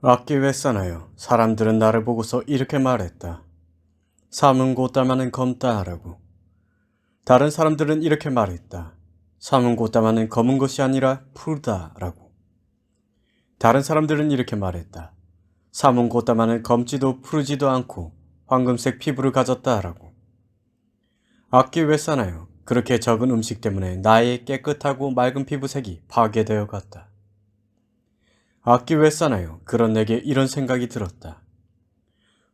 악기 왜 싸나요? 사람들은 나를 보고서 이렇게 말했다. 삶은 곧다마는 검다 하라고. 다른 사람들은 이렇게 말했다. 삶은 곧다마는 검은 것이 아니라 푸르다라고. 다른 사람들은 이렇게 말했다. 삶은 곧다마는 검지도 푸르지도 않고 황금색 피부를 가졌다 하라고. 악기 왜 싸나요? 그렇게 적은 음식 때문에 나의 깨끗하고 맑은 피부색이 파괴되어 갔다. 악기 왜 싸나요? 그런 내게 이런 생각이 들었다.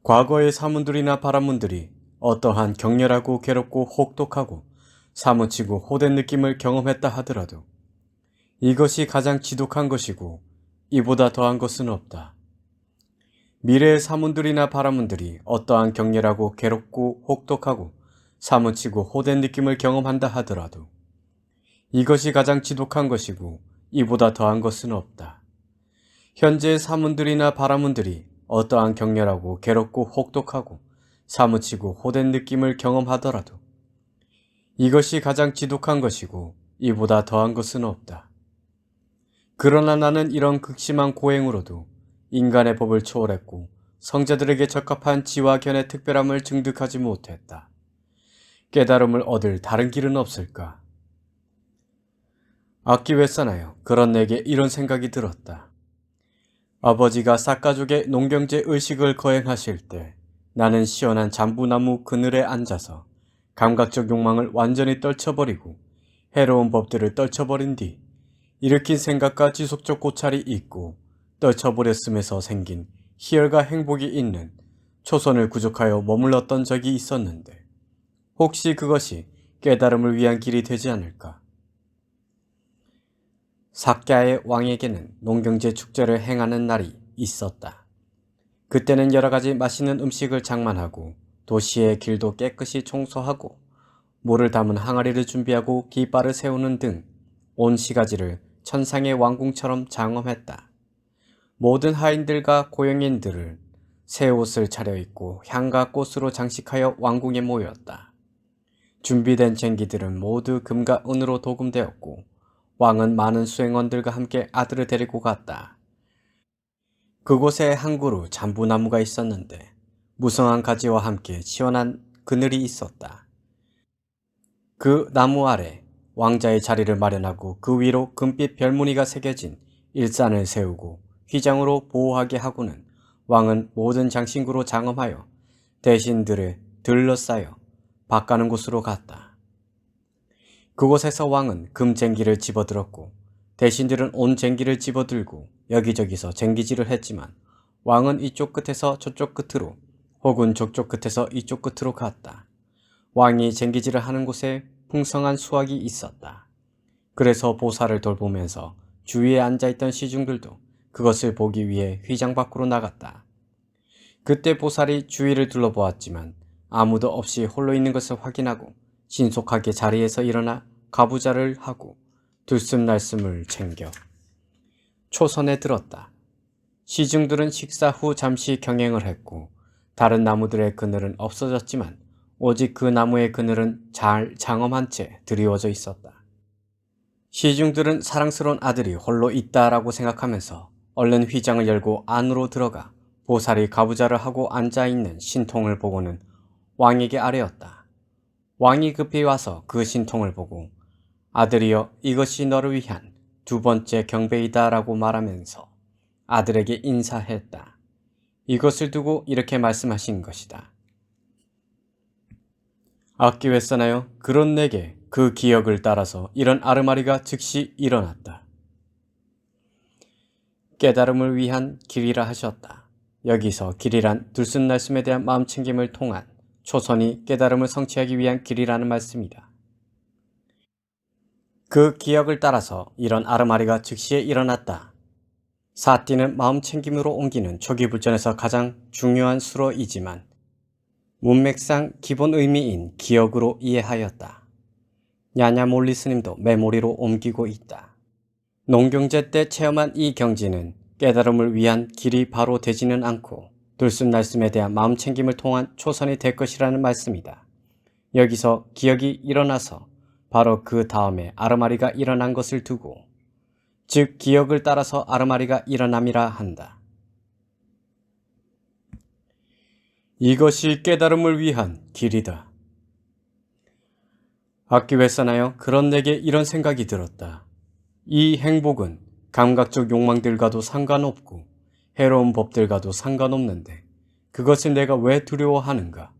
과거의 사문들이나 바람문들이 어떠한 격렬하고 괴롭고 혹독하고 사무치고 호된 느낌을 경험했다 하더라도 이것이 가장 지독한 것이고 이보다 더한 것은 없다. 미래의 사문들이나 바람문들이 어떠한 격렬하고 괴롭고 혹독하고 사무치고 호된 느낌을 경험한다 하더라도 이것이 가장 지독한 것이고 이보다 더한 것은 없다. 현재의 사문들이나 바람문들이 어떠한 격렬하고 괴롭고 혹독하고 사무치고 호된 느낌을 경험하더라도 이것이 가장 지독한 것이고 이보다 더한 것은 없다. 그러나 나는 이런 극심한 고행으로도 인간의 법을 초월했고 성자들에게 적합한 지와 견의 특별함을 증득하지 못했다. 깨달음을 얻을 다른 길은 없을까? 악기 왜 싸나요? 그런 내게 이런 생각이 들었다. 아버지가 싹가족의 농경제 의식을 거행하실 때 나는 시원한 잠부나무 그늘에 앉아서 감각적 욕망을 완전히 떨쳐버리고 해로운 법들을 떨쳐버린 뒤 일으킨 생각과 지속적 고찰이 있고 떨쳐버렸음에서 생긴 희열과 행복이 있는 초선을 구족하여 머물렀던 적이 있었는데 혹시 그것이 깨달음을 위한 길이 되지 않을까? 사캬의 왕에게는 농경제 축제를 행하는 날이 있었다. 그때는 여러 가지 맛있는 음식을 장만하고 도시의 길도 깨끗이 청소하고 물을 담은 항아리를 준비하고 깃발을 세우는 등 온 시가지를 천상의 왕궁처럼 장엄했다. 모든 하인들과 고용인들을 새 옷을 차려입고 향과 꽃으로 장식하여 왕궁에 모였다. 준비된 쟁기들은 모두 금과 은으로 도금되었고 왕은 많은 수행원들과 함께 아들을 데리고 갔다. 그곳에 한 그루 잠부나무가 있었는데 무성한 가지와 함께 시원한 그늘이 있었다. 그 나무 아래 왕자의 자리를 마련하고 그 위로 금빛 별무늬가 새겨진 일산을 세우고 휘장으로 보호하게 하고는 왕은 모든 장신구로 장엄하여 대신들을 들러싸여 밭가는 곳으로 갔다. 그곳에서 왕은 금쟁기를 집어들었고 대신들은 온 쟁기를 집어들고 여기저기서 쟁기질을 했지만 왕은 이쪽 끝에서 저쪽 끝으로 혹은 저쪽 끝에서 이쪽 끝으로 갔다. 왕이 쟁기질을 하는 곳에 풍성한 수확이 있었다. 그래서 보살을 돌보면서 주위에 앉아있던 시중들도 그것을 보기 위해 휘장 밖으로 나갔다. 그때 보살이 주위를 둘러보았지만 아무도 없이 홀로 있는 것을 확인하고 신속하게 자리에서 일어나 가부좌를 하고 들숨날숨을 챙겨 초선에 들었다. 시중들은 식사 후 잠시 경행을 했고 다른 나무들의 그늘은 없어졌지만 오직 그 나무의 그늘은 잘 장엄한 채 드리워져 있었다. 시중들은 사랑스러운 아들이 홀로 있다라고 생각하면서 얼른 휘장을 열고 안으로 들어가 보살이 가부좌를 하고 앉아있는 신통을 보고는 왕에게 아뢰었다. 왕이 급히 와서 그 신통을 보고 아들이여 이것이 너를 위한 두 번째 경배이다 라고 말하면서 아들에게 인사했다. 이것을 두고 이렇게 말씀하신 것이다. 악기 왜 싸나요? 그런 내게 그 기억을 따라서 이런 아르마리가 즉시 일어났다. 깨달음을 위한 길이라 하셨다. 여기서 길이란 들숨날숨에 대한 마음챙김을 통한 초선이 깨달음을 성취하기 위한 길이라는 말씀이다. 그 기억을 따라서 이런 아르마리가 즉시에 일어났다. 사띠는 마음챙김으로 옮기는 초기불전에서 가장 중요한 수로이지만 문맥상 기본 의미인 기억으로 이해하였다. 냐냐몰리 스님도 메모리로 옮기고 있다. 농경제 때 체험한 이 경지는 깨달음을 위한 길이 바로 되지는 않고 들숨날숨에 대한 마음챙김을 통한 초선이 될 것이라는 말씀이다. 여기서 기억이 일어나서 바로 그 다음에 아르마리가 일어난 것을 두고 즉 기억을 따라서 아르마리가 일어남이라 한다. 이것이 깨달음을 위한 길이다. 악기회사나여 그런 내게 이런 생각이 들었다. 이 행복은 감각적 욕망들과도 상관없고 해로운 법들과도 상관없는데 그것을 내가 왜 두려워하는가?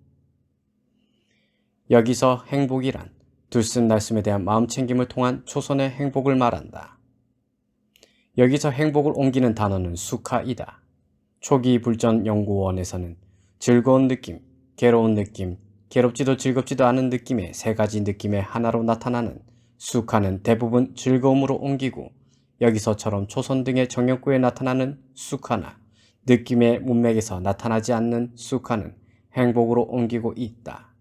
여기서 행복이란 들숨날숨에 대한 마음챙김을 통한 초선의 행복을 말한다. 여기서 행복을 옮기는 단어는 수카이다. 초기 불전 연구원에서는 즐거운 느낌, 괴로운 느낌, 괴롭지도 즐겁지도 않은 느낌의 세 가지 느낌의 하나로 나타나는 수카는 대부분 즐거움으로 옮기고 여기서처럼 초선 등의 정욕구에 나타나는 수카나 느낌의 문맥에서 나타나지 않는 수카는 행복으로 옮기고 있다.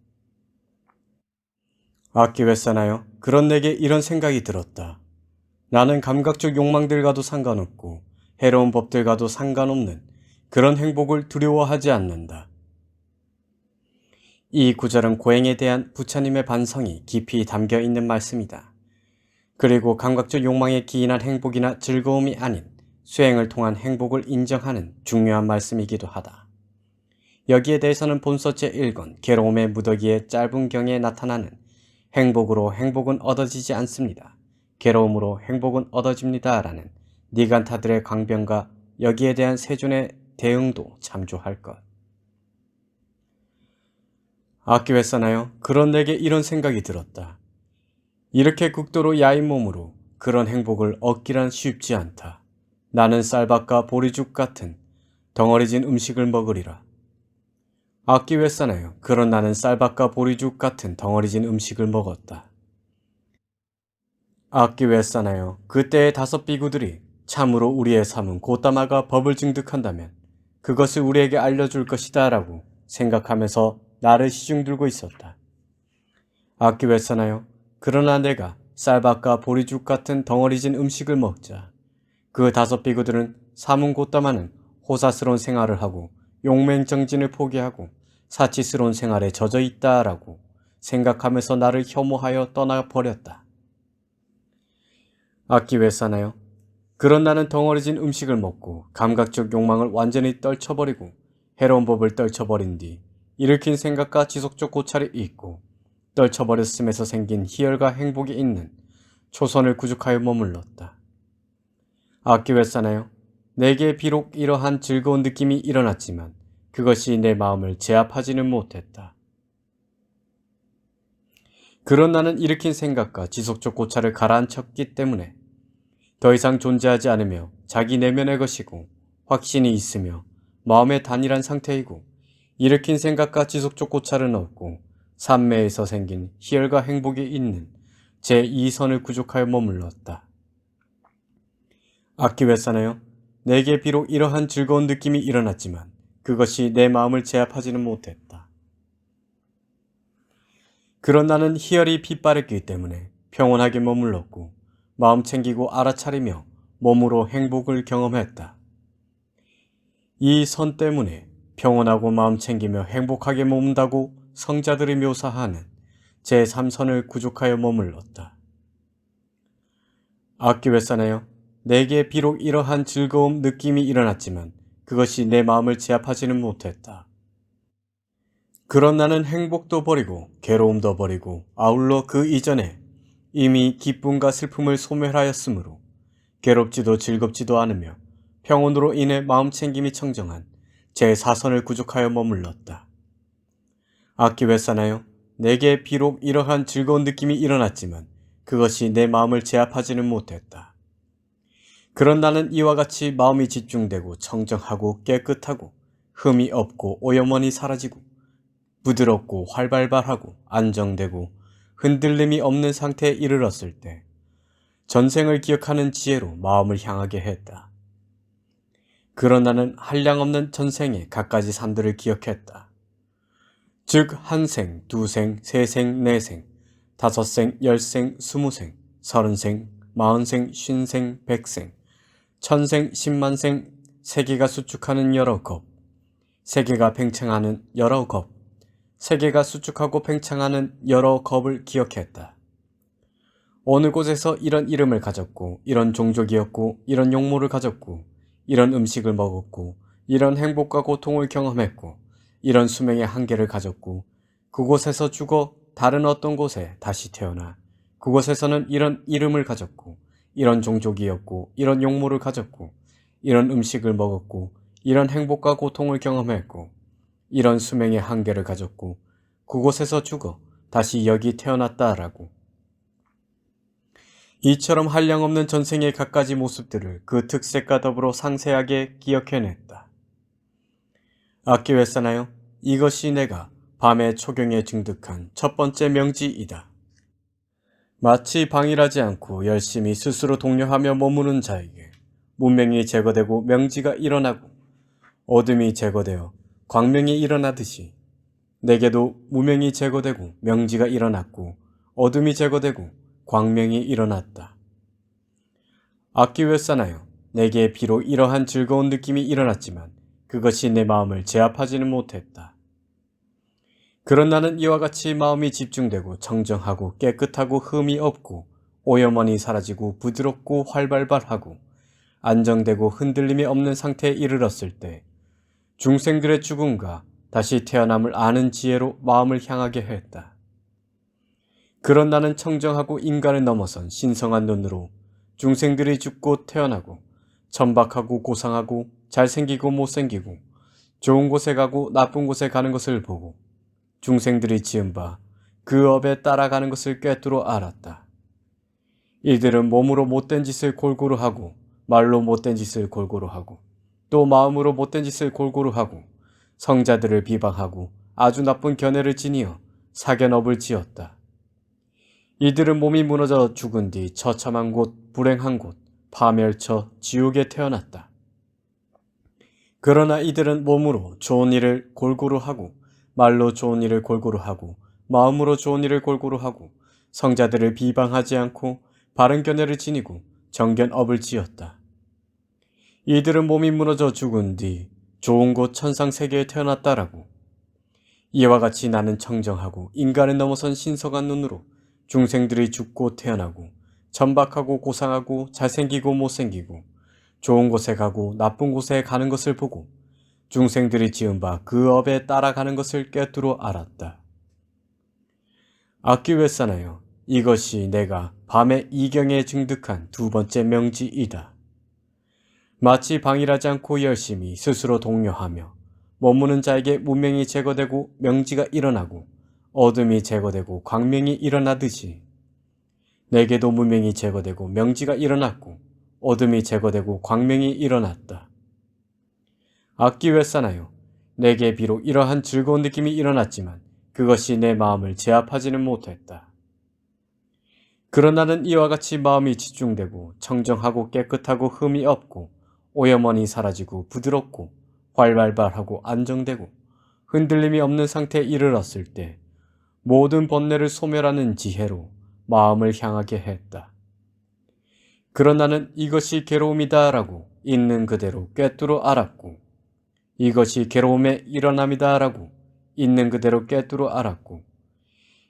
악기회사나요? 그런 내게 이런 생각이 들었다. 나는 감각적 욕망들과도 상관없고 해로운 법들과도 상관없는 그런 행복을 두려워하지 않는다. 이 구절은 고행에 대한 부처님의 반성이 깊이 담겨 있는 말씀이다. 그리고 감각적 욕망에 기인한 행복이나 즐거움이 아닌 수행을 통한 행복을 인정하는 중요한 말씀이기도 하다. 여기에 대해서는 본서 제1권 괴로움의 무더기의 짧은 경에 나타나는 행복으로 행복은 얻어지지 않습니다. 괴로움으로 행복은 얻어집니다. 라는 니간타들의 강변과 여기에 대한 세존의 대응도 참조할 것. 악기회사나요? 그런 내게 이런 생각이 들었다. 이렇게 극도로 야인 몸으로 그런 행복을 얻기란 쉽지 않다. 나는 쌀밥과 보리죽 같은 덩어리진 음식을 먹으리라. 악기회사나요? 그런 나는 쌀밥과 보리죽 같은 덩어리진 음식을 먹었다. 악기회사나요? 그때의 5 비구들이 참으로 우리의 삶은 고따마가 법을 증득한다면 그것을 우리에게 알려줄 것이다 라고 생각하면서 나를 시중들고 있었다. 악기회사나요? 그러나 내가 쌀밥과 보리죽 같은 덩어리진 음식을 먹자 그 5 비구들은 사문 고따마는 호사스러운 생활을 하고 용맹정진을 포기하고 사치스러운 생활에 젖어 있다라고 생각하면서 나를 혐오하여 떠나버렸다. 악기회사나요? 그런 나는 덩어리진 음식을 먹고 감각적 욕망을 완전히 떨쳐버리고 해로운 법을 떨쳐버린 뒤 일으킨 생각과 지속적 고찰이 있고 떨쳐버렸음에서 생긴 희열과 행복이 있는 초선을 구축하여 머물렀다. 악기회사나요? 내게 비록 이러한 즐거운 느낌이 일어났지만 그것이 내 마음을 제압하지는 못했다. 그런 나는 일으킨 생각과 지속적 고찰을 가라앉혔기 때문에 더 이상 존재하지 않으며 자기 내면의 것이고 확신이 있으며 마음의 단일한 상태이고 일으킨 생각과 지속적 고찰은 없고 삼매에서 생긴 희열과 행복이 있는 제2선을 구족하여 머물렀다. 악기회사나요? 내게 비록 이러한 즐거운 느낌이 일어났지만 그것이 내 마음을 제압하지는 못했다. 그런 나는 희열이 빗바랬기 때문에 평온하게 머물렀고 마음 챙기고 알아차리며 몸으로 행복을 경험했다. 이 선 때문에 평온하고 마음 챙기며 행복하게 머문다고 성자들이 묘사하는 제3선을 구족하여 머물렀다. 악기회사나요? 내게 비록 이러한 즐거움 느낌이 일어났지만 그것이 내 마음을 제압하지는 못했다. 그런 나는 행복도 버리고 괴로움도 버리고 아울러 그 이전에 이미 기쁨과 슬픔을 소멸하였으므로 괴롭지도 즐겁지도 않으며 평온으로 인해 마음챙김이 청정한 제4선을 구족하여 머물렀다. 악기회사나요? 내게 비록 이러한 즐거운 느낌이 일어났지만 그것이 내 마음을 제압하지는 못했다. 그런 나는 이와 같이 마음이 집중되고 청정하고 깨끗하고 흠이 없고 오염원이 사라지고 부드럽고 활발하고 안정되고 흔들림이 없는 상태에 이르렀을 때 전생을 기억하는 지혜로 마음을 향하게 했다. 그런 나는 한량없는 전생의 갖가지 삶들을 기억했다. 즉 한생, 두생, 세생, 네생, 5생, 10생, 20생, 30생, 40생, 50생, 100생, 1000생, 10만생, 세계가 수축하는 여러 겁, 세계가 팽창하는 여러 겁, 세계가 수축하고 팽창하는 여러 겁을 기억했다. 어느 곳에서 이런 이름을 가졌고 이런 종족이었고 이런 용모를 가졌고 이런 음식을 먹었고 이런 행복과 고통을 경험했고 이런 수명의 한계를 가졌고 그곳에서 죽어 다른 어떤 곳에 다시 태어나 그곳에서는 이런 이름을 가졌고 이런 종족이었고 이런 용모를 가졌고 이런 음식을 먹었고 이런 행복과 고통을 경험했고 이런 수명의 한계를 가졌고 그곳에서 죽어 다시 여기 태어났다라고. 이처럼 한량없는 전생의 갖가지 모습들을 그 특색과 더불어 상세하게 기억해냈다. 악기 왜 싸나요? 이것이 내가 밤의 초경에 증득한 첫 번째 명지이다. 마치 방일하지 않고 열심히 스스로 독려하며 머무는 자에게 문명이 제거되고 명지가 일어나고 어둠이 제거되어 광명이 일어나듯이 내게도 무명이 제거되고 명지가 일어났고 어둠이 제거되고 광명이 일어났다. 악기 왜 싸나요? 내게 비록 이러한 즐거운 느낌이 일어났지만 그것이 내 마음을 제압하지는 못했다. 그런 나는 이와 같이 마음이 집중되고 청정하고 깨끗하고 흠이 없고 오염원이 사라지고 부드럽고 활발발하고 안정되고 흔들림이 없는 상태에 이르렀을 때 중생들의 죽음과 다시 태어남을 아는 지혜로 마음을 향하게 했다. 그런 나는 청정하고 인간을 넘어선 신성한 눈으로 중생들이 죽고 태어나고 천박하고 고상하고 잘생기고 못생기고 좋은 곳에 가고 나쁜 곳에 가는 것을 보고 중생들이 지은 바 그 업에 따라가는 것을 꿰뚫어 알았다. 이들은 몸으로 못된 짓을 골고루 하고 말로 못된 짓을 골고루 하고 또 마음으로 못된 짓을 골고루 하고 성자들을 비방하고 아주 나쁜 견해를 지니어 사견업을 지었다. 이들은 몸이 무너져 죽은 뒤 처참한 곳, 불행한 곳, 파멸처, 지옥에 태어났다. 그러나 이들은 몸으로 좋은 일을 골고루 하고 말로 좋은 일을 골고루 하고 마음으로 좋은 일을 골고루 하고 성자들을 비방하지 않고 바른 견해를 지니고 정견업을 지었다. 이들은 몸이 무너져 죽은 뒤 좋은 곳 천상세계에 태어났다라고. 이와 같이 나는 청정하고 인간을 넘어선 신성한 눈으로 중생들이 죽고 태어나고 천박하고 고상하고 잘생기고 못생기고 좋은 곳에 가고 나쁜 곳에 가는 것을 보고 중생들이 지은 바 그 업에 따라가는 것을 꿰뚫어 알았다. 악기 왜 싸나요? 이것이 내가 밤의 이경에 증득한 두 번째 명지이다. 마치 방일하지 않고 열심히 스스로 독려하며 머무는 자에게 문명이 제거되고 명지가 일어나고 어둠이 제거되고 광명이 일어나듯이 내게도 문명이 제거되고 명지가 일어났고 어둠이 제거되고 광명이 일어났다. 악기 왜 싸나요? 내게 비록 이러한 즐거운 느낌이 일어났지만 그것이 내 마음을 제압하지는 못했다. 그런 나는 이와 같이 마음이 집중되고 청정하고 깨끗하고 흠이 없고 오염원이 사라지고 부드럽고 활발발하고 안정되고 흔들림이 없는 상태에 이르렀을 때 모든 번뇌를 소멸하는 지혜로 마음을 향하게 했다. 그런 나는 이것이 괴로움이다 라고 있는 그대로 꿰뚫어 알았고 이것이 괴로움의 일어남이다 라고 있는 그대로 꿰뚫어 알았고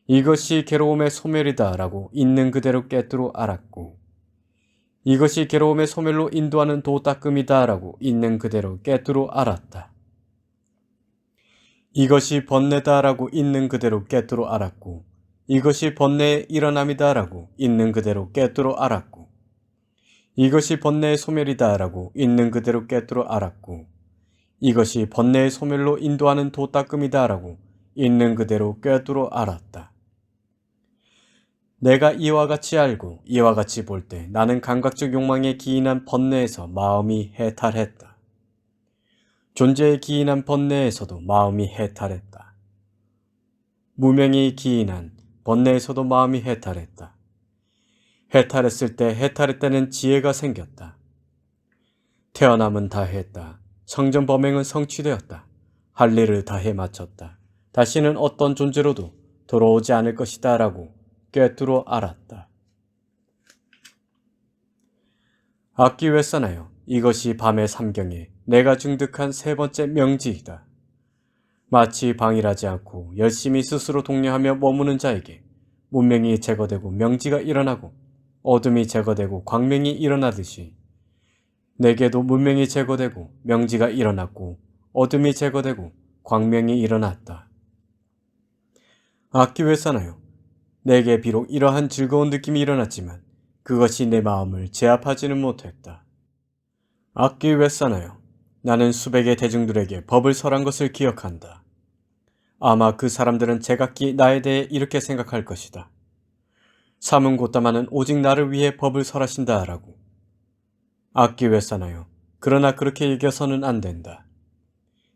이것이 괴로움의 소멸이다 라고 있는 그대로 꿰뚫어 알았고 이것이 괴로움의 소멸로 인도하는 도닦음이다 라고 있는 그대로 꿰뚫어 알았다. 이것이 번뇌다 라고 있는 그대로 꿰뚫어 알았고 이것이 번뇌의 일어남이다 라고 있는 그대로 꿰뚫어 알았고 이것이 번뇌의 소멸이다 라고 있는 그대로 꿰뚫어 알았고 이것이 번뇌의 소멸로 인도하는 도닦음이다 라고 있는 그대로 꿰뚫어 알았다. 내가 이와 같이 알고 이와 같이 볼 때 나는 감각적 욕망에 기인한 번뇌에서 마음이 해탈했다. 존재에 기인한 번뇌에서도 마음이 해탈했다. 무명이 기인한 번뇌에서도 마음이 해탈했다. 해탈했을 때 해탈했다는 지혜가 생겼다. 태어남은 다 했다. 성전범행은 성취되었다. 할 일을 다 해마쳤다. 다시는 어떤 존재로도 돌아오지 않을 것이다 라고 꿰뚫어 알았다. 악기 왜 싸나요? 이것이 밤의 삼경에 내가 증득한 세 번째 명지이다. 마치 방일하지 않고 열심히 스스로 독려하며 머무는 자에게 문명이 제거되고 명지가 일어나고 어둠이 제거되고 광명이 일어나듯이 내게도 문명이 제거되고 명지가 일어났고 어둠이 제거되고 광명이 일어났다. 악기 왜 싸나요? 내게 비록 이러한 즐거운 느낌이 일어났지만 그것이 내 마음을 제압하지는 못했다. 악기 왜 싸나요? 나는 수백의 대중들에게 법을 설한 것을 기억한다. 아마 그 사람들은 제각기 나에 대해 이렇게 생각할 것이다. 사문고따마는 오직 나를 위해 법을 설하신다 라고. 악기 왜 싸나요? 그러나 그렇게 여겨서는 안 된다.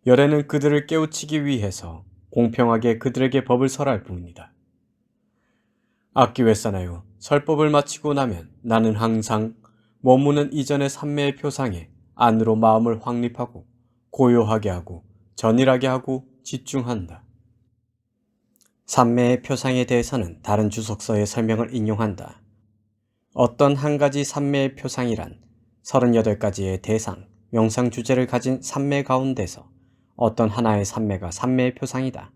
열애는 그들을 깨우치기 위해서 공평하게 그들에게 법을 설할 뿐이다. 악기 왜 싸나요? 설법을 마치고 나면 나는 항상 머무는 이전의 삼매의 표상에 안으로 마음을 확립하고 고요하게 하고 전일하게 하고 집중한다. 삼매의 표상에 대해서는 다른 주석서의 설명을 인용한다. 어떤 한 가지 삼매의 표상이란 38가지의 대상, 명상 주제를 가진 삼매 가운데서 어떤 하나의 삼매가 삼매의 표상이다.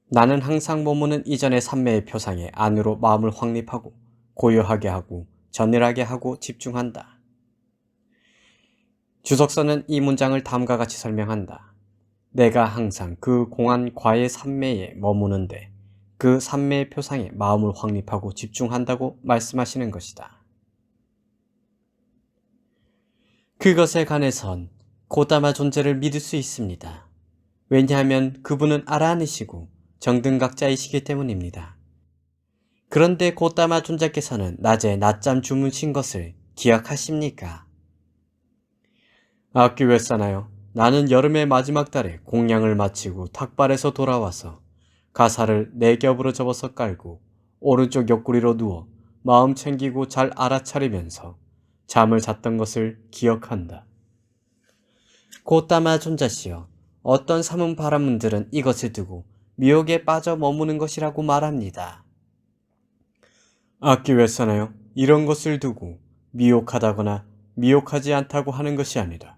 나는 항상 머무는 이전의 삼매의 표상에 안으로 마음을 확립하고 고요하게 하고 전일하게 하고 집중한다. 주석서는 이 문장을 다음과 같이 설명한다. 내가 항상 그 공한 과의 삼매에 머무는데 그 삼매의 표상에 마음을 확립하고 집중한다고 말씀하시는 것이다. 그것에 관해선 고다마 존재를 믿을 수 있습니다. 왜냐하면 그분은 아라하니시고 정등각자이시기 때문입니다. 그런데 고다마 존재께서는 낮에 낮잠 주무신 것을 기억하십니까? 악기 왜 싸나요? 나는 여름의 마지막 달에 공양을 마치고 탁발에서 돌아와서 가사를 내 겹으로 접어서 깔고 오른쪽 옆구리로 누워 마음 챙기고 잘 알아차리면서 잠을 잤던 것을 기억한다. 고다마 존자시여, 어떤 사문 바라문들은 이것을 두고 미혹에 빠져 머무는 것이라고 말합니다. 악기 왜 싸나요? 이런 것을 두고 미혹하다거나 미혹하지 않다고 하는 것이 아니라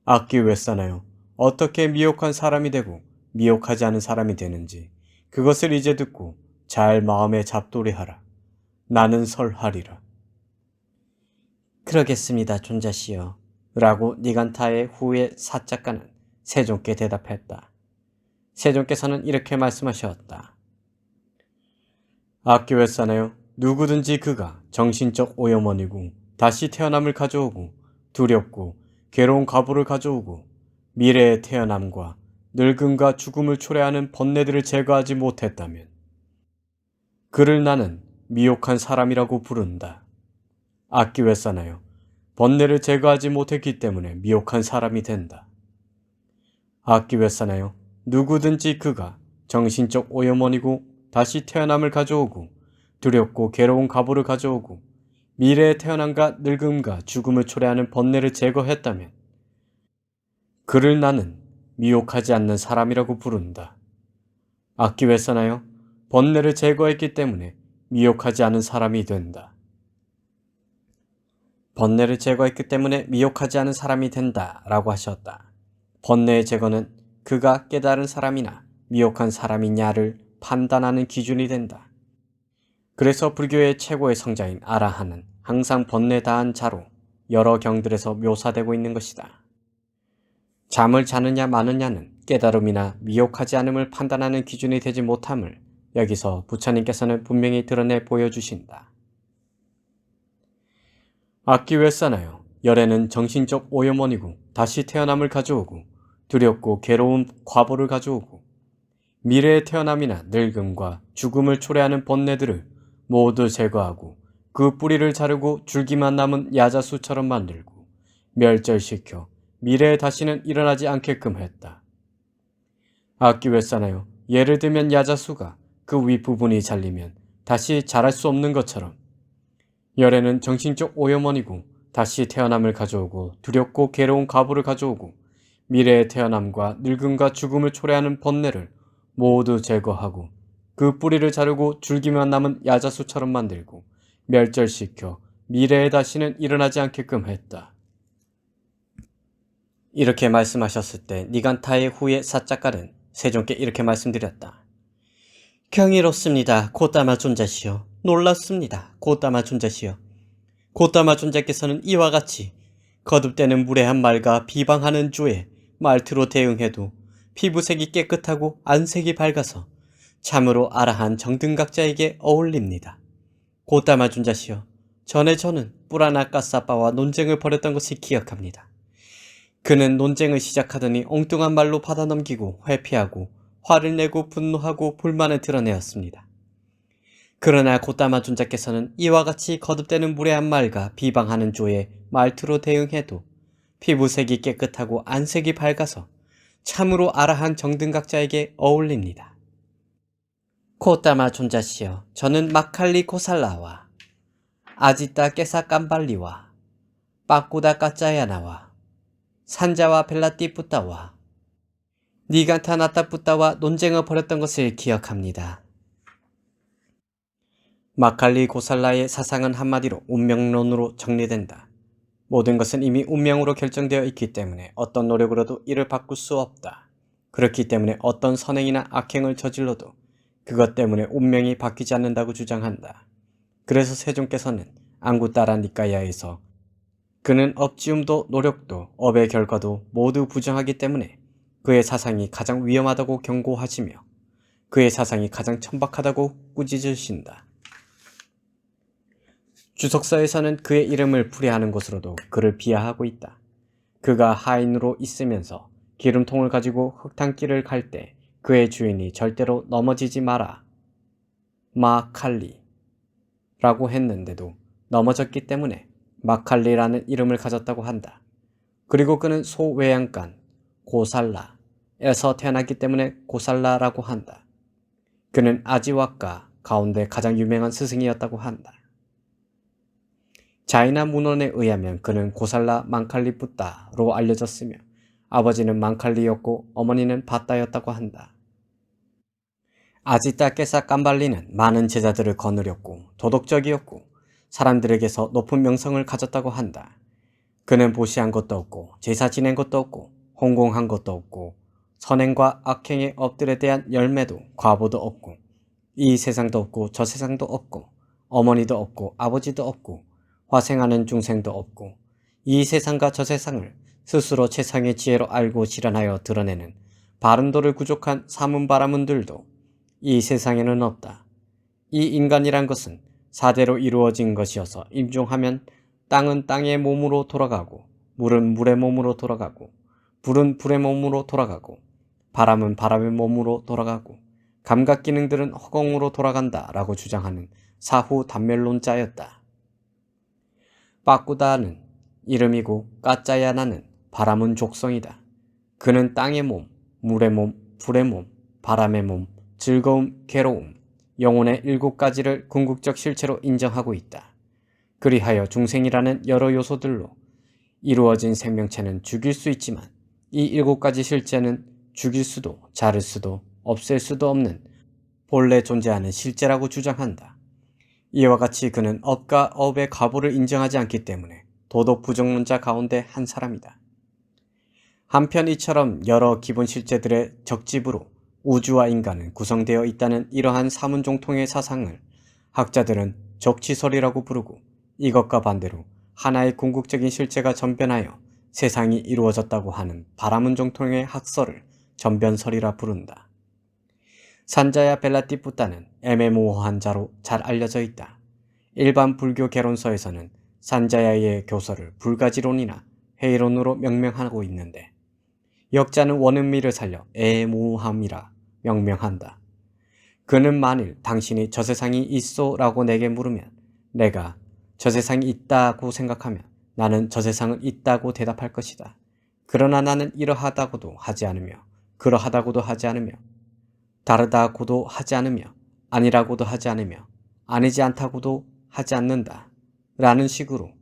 악기 왜 싸나요? 어떻게 미혹한 사람이 되고 미혹하지 않은 사람이 되는지 그것을 이제 듣고 잘 마음에 잡돌이하라. 나는 설하리라. 그러겠습니다, 존자시여. 라고 니간타의 후에 사작가는 세존께 대답했다. 세존께서는 이렇게 말씀하셨다. 악기 왜 싸나요? 누구든지 그가 정신적 오염원이고 다시 태어남을 가져오고 두렵고 괴로운 과보를 가져오고 미래의 태어남과 늙음과 죽음을 초래하는 번뇌들을 제거하지 못했다면 그를 나는 미혹한 사람이라고 부른다. 악기 왜 싸나요? 번뇌를 제거하지 못했기 때문에 미혹한 사람이 된다. 악기 왜 싸나요? 누구든지 그가 정신적 오염원이고 다시 태어남을 가져오고 두렵고 괴로운 과보를 가져오고 미래의 태어남과 늙음과 죽음을 초래하는 번뇌를 제거했다면 그를 나는 미혹하지 않는 사람이라고 부른다. 악기 왜 싸나요? 번뇌를 제거했기 때문에 미혹하지 않은 사람이 된다. 번뇌를 제거했기 때문에 미혹하지 않은 사람이 된다 라고 하셨다. 번뇌의 제거는 그가 깨달은 사람이나 미혹한 사람이냐를 판단하는 기준이 된다. 그래서 불교의 최고의 성자인 아라한은 항상 번뇌 다한 자로 여러 경들에서 묘사되고 있는 것이다. 잠을 자느냐 마느냐는 깨달음이나 미혹하지 않음을 판단하는 기준이 되지 못함을 여기서 부처님께서는 분명히 드러내 보여주신다. 악기 왜 싸나요? 열애는 정신적 오염원이고 다시 태어남을 가져오고 두렵고 괴로운 과보를 가져오고 미래의 태어남이나 늙음과 죽음을 초래하는 번뇌들을 모두 제거하고 그 뿌리를 자르고 줄기만 남은 야자수처럼 만들고 멸절시켜 미래에 다시는 일어나지 않게끔 했다. 악기 왜 싸나요? 예를 들면 야자수가 그 윗부분이 잘리면 다시 자랄 수 없는 것처럼 열애는 정신적 오염원이고 다시 태어남을 가져오고 두렵고 괴로운 과보를 가져오고 미래의 태어남과 늙음과 죽음을 초래하는 번뇌를 모두 제거하고 그 뿌리를 자르고 줄기만 남은 야자수처럼 만들고 멸절시켜 미래에 다시는 일어나지 않게끔 했다. 이렇게 말씀하셨을 때 니간타의 후에 사작가는 세존께 이렇게 말씀드렸다. 경이롭습니다. 고다마 존자시여. 놀랍습니다. 고다마 존자시여. 고다마 존자께서는 이와 같이 거듭되는 무례한 말과 비방하는 주에 말투로 대응해도 피부색이 깨끗하고 안색이 밝아서 참으로 아라한 정등각자에게 어울립니다. 고따마 준자시여, 전에 저는 뿔하나 까싸빠와 논쟁을 벌였던 것을 기억합니다. 그는 논쟁을 시작하더니 엉뚱한 말로 받아넘기고 회피하고 화를 내고 분노하고 불만을 드러내었습니다. 그러나 고따마 준자께서는 이와 같이 거듭되는 무례한 말과 비방하는 조의 말투로 대응해도 피부색이 깨끗하고 안색이 밝아서 참으로 아라한 정등각자에게 어울립니다. 고따마 존자시여, 저는 마칼리 고살라와 아지따 깨사 깜발리와 빠꾸다 까짜야나와 산자와 벨라띠 뿌따와 니간타 나따 뿌따와 논쟁을 벌였던 것을 기억합니다. 마칼리 고살라의 사상은 한마디로 운명론으로 정리된다. 모든 것은 이미 운명으로 결정되어 있기 때문에 어떤 노력으로도 이를 바꿀 수 없다. 그렇기 때문에 어떤 선행이나 악행을 저질러도 그것 때문에 운명이 바뀌지 않는다고 주장한다. 그래서 세종께서는 앙구따라 니까야에서 그는 업지움도 노력도 업의 결과도 모두 부정하기 때문에 그의 사상이 가장 위험하다고 경고하시며 그의 사상이 가장 천박하다고 꾸짖으신다. 주석서에서는 그의 이름을 풀이하는 것으로도 그를 비하하고 있다. 그가 하인으로 있으면서 기름통을 가지고 흙탕길을 갈 때 그의 주인이 절대로 넘어지지 마라, 마칼리 라고 했는데도 넘어졌기 때문에 마칼리라는 이름을 가졌다고 한다. 그리고 그는 소외양간 고살라에서 태어났기 때문에 고살라라고 한다. 그는 아지와까 가운데 가장 유명한 스승이었다고 한다. 자이나 문헌에 의하면 그는 고살라 망칼리뿌따로 알려졌으며 아버지는 망칼리였고 어머니는 바따였다고 한다. 아지따 깨사 깜발리는 많은 제자들을 거느렸고 도덕적이었고 사람들에게서 높은 명성을 가졌다고 한다. 그는 보시한 것도 없고 제사 지낸 것도 없고 홍공한 것도 없고 선행과 악행의 업들에 대한 열매도 과보도 없고 이 세상도 없고 저 세상도 없고 어머니도 없고 아버지도 없고 화생하는 중생도 없고 이 세상과 저 세상을 스스로 최상의 지혜로 알고 실현하여 드러내는 바른도를 구족한 사문바라문들도 이 세상에는 없다. 이 인간이란 것은 사대로 이루어진 것이어서 임종하면 땅은 땅의 몸으로 돌아가고 물은 물의 몸으로 돌아가고 불은 불의 몸으로 돌아가고 바람은 바람의 몸으로 돌아가고 감각 기능들은 허공으로 돌아간다 라고 주장하는 사후 단멸론자였다. 빠꾸다는 이름이고 까짜야나는 바람은 족성이다. 그는 땅의 몸, 물의 몸, 불의 몸, 바람의 몸, 즐거움, 괴로움, 영혼의 7가지를 궁극적 실체로 인정하고 있다. 그리하여 중생이라는 여러 요소들로 이루어진 생명체는 죽일 수 있지만 이 7가지 실체는 죽일 수도 자를 수도 없앨 수도 없는 본래 존재하는 실제라고 주장한다. 이와 같이 그는 업과 업의 과보를 인정하지 않기 때문에 도덕 부정론자 가운데 한 사람이다. 한편 이처럼 여러 기본 실제들의 적집으로 우주와 인간은 구성되어 있다는 이러한 사문종통의 사상을 학자들은 적치설이라고 부르고 이것과 반대로 하나의 궁극적인 실체가 전변하여 세상이 이루어졌다고 하는 바라문종통의 학설을 전변설이라 부른다. 산자야 벨라띠뿌따는 애매모호한 자로 잘 알려져 있다. 일반 불교 개론서에서는 산자야의 교설을 불가지론이나 회의론으로 명명하고 있는데 역자는 원음미를 살려 애모함이라 명명한다. 그는 만일 당신이 저 세상이 있소 라고 내게 물으면 내가 저 세상이 있다고 생각하면 나는 저 세상은 있다고 대답할 것이다. 그러나 나는 이러하다고도 하지 않으며 그러하다고도 하지 않으며 다르다고도 하지 않으며 아니라고도 하지 않으며 아니지 않다고도 하지 않는다 라는 식으로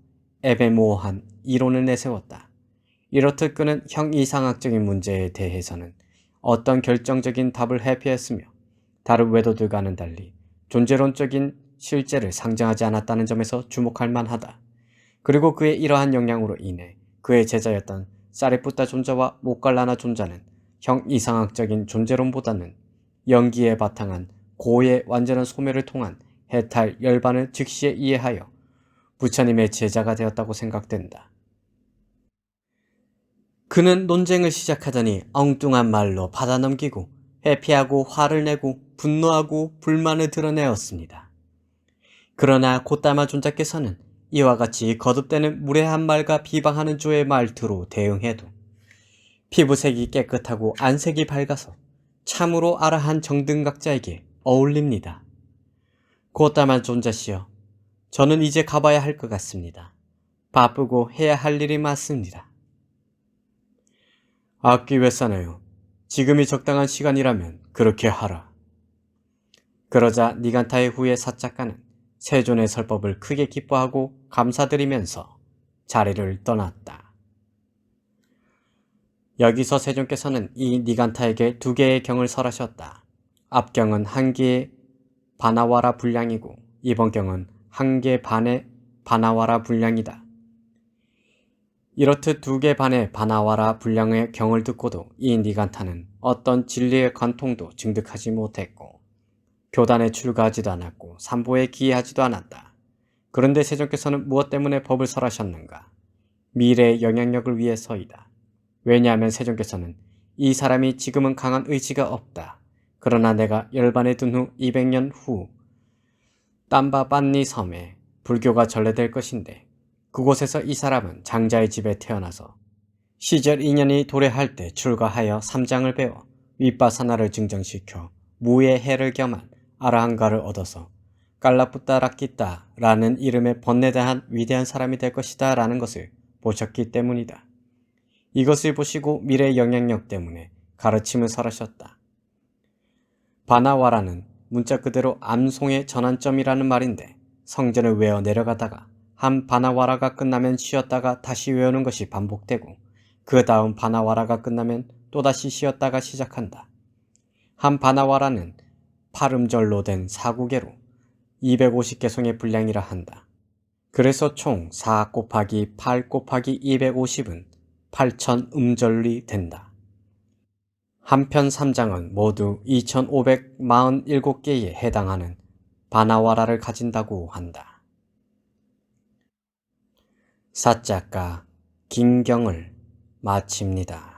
애매모호한 이론을 내세웠다. 이렇듯 그는 형이상학적인 문제에 대해서는 어떤 결정적인 답을 회피했으며 다른 외도들과는 달리 존재론적인 실제를 상정하지 않았다는 점에서 주목할 만하다. 그리고 그의 이러한 영향으로 인해 그의 제자였던 사리푸타 존자와 모칼라나 존자는 형이상학적인 존재론보다는 연기에 바탕한 고의 완전한 소멸을 통한 해탈 열반을 즉시에 이해하여 부처님의 제자가 되었다고 생각된다. 그는 논쟁을 시작하더니 엉뚱한 말로 받아넘기고 회피하고 화를 내고 분노하고 불만을 드러내었습니다. 그러나 곧다마 존자께서는 이와 같이 거듭되는 무례한 말과 비방하는 주의 말투로 대응해도 피부색이 깨끗하고 안색이 밝아서 참으로 아라한 정등각자에게 어울립니다. 곧다마 존자시여, 저는 이제 가봐야 할 것 같습니다. 바쁘고 해야 할 일이 많습니다. 악기 왜 싸나요? 지금이 적당한 시간이라면 그렇게 하라. 그러자 니간타의 후예 사작가는 세존의 설법을 크게 기뻐하고 감사드리면서 자리를 떠났다. 여기서 세존께서는 이 니간타에게 2개의 경을 설하셨다. 앞경은 1개의 바나와라 분량이고 이번 경은 1개 반의 바나와라 분량이다. 이렇듯 2개 반의 바나와라 분량의 경을 듣고도 이 니간타는 어떤 진리의 관통도 증득하지 못했고 교단에 출가하지도 않았고 삼보에 기여하지도 않았다. 그런데 세존께서는 무엇 때문에 법을 설하셨는가? 미래의 영향력을 위해서이다. 왜냐하면 세존께서는 이 사람이 지금은 강한 의지가 없다. 그러나 내가 열반에 든 후 200년 후 땀바빤니 섬에 불교가 전래될 것인데 그곳에서 이 사람은 장자의 집에 태어나서 시절 인연이 도래할 때 출가하여 삼장을 배워 윗바사나를 증정시켜 무의 해를 겸한 아라한가를 얻어서 깔라푸따라끼따라는 이름의 번뇌대한 위대한 사람이 될 것이다 라는 것을 보셨기 때문이다. 이것을 보시고 미래의 영향력 때문에 가르침을 설하셨다. 바나와라는 문자 그대로 암송의 전환점이라는 말인데 성전을 외워 내려가다가 한 바나와라가 끝나면 쉬었다가 다시 외우는 것이 반복되고 그 다음 바나와라가 끝나면 또다시 쉬었다가 시작한다. 한 바나와라는 8음절로 된 4구계로 250개송의 분량이라 한다. 그래서 총 4 곱하기 8 곱하기 250은 8000음절이 된다. 한편 3장은 모두 2547개에 해당하는 바나와라를 가진다고 한다. 사작가 김경을 마칩니다.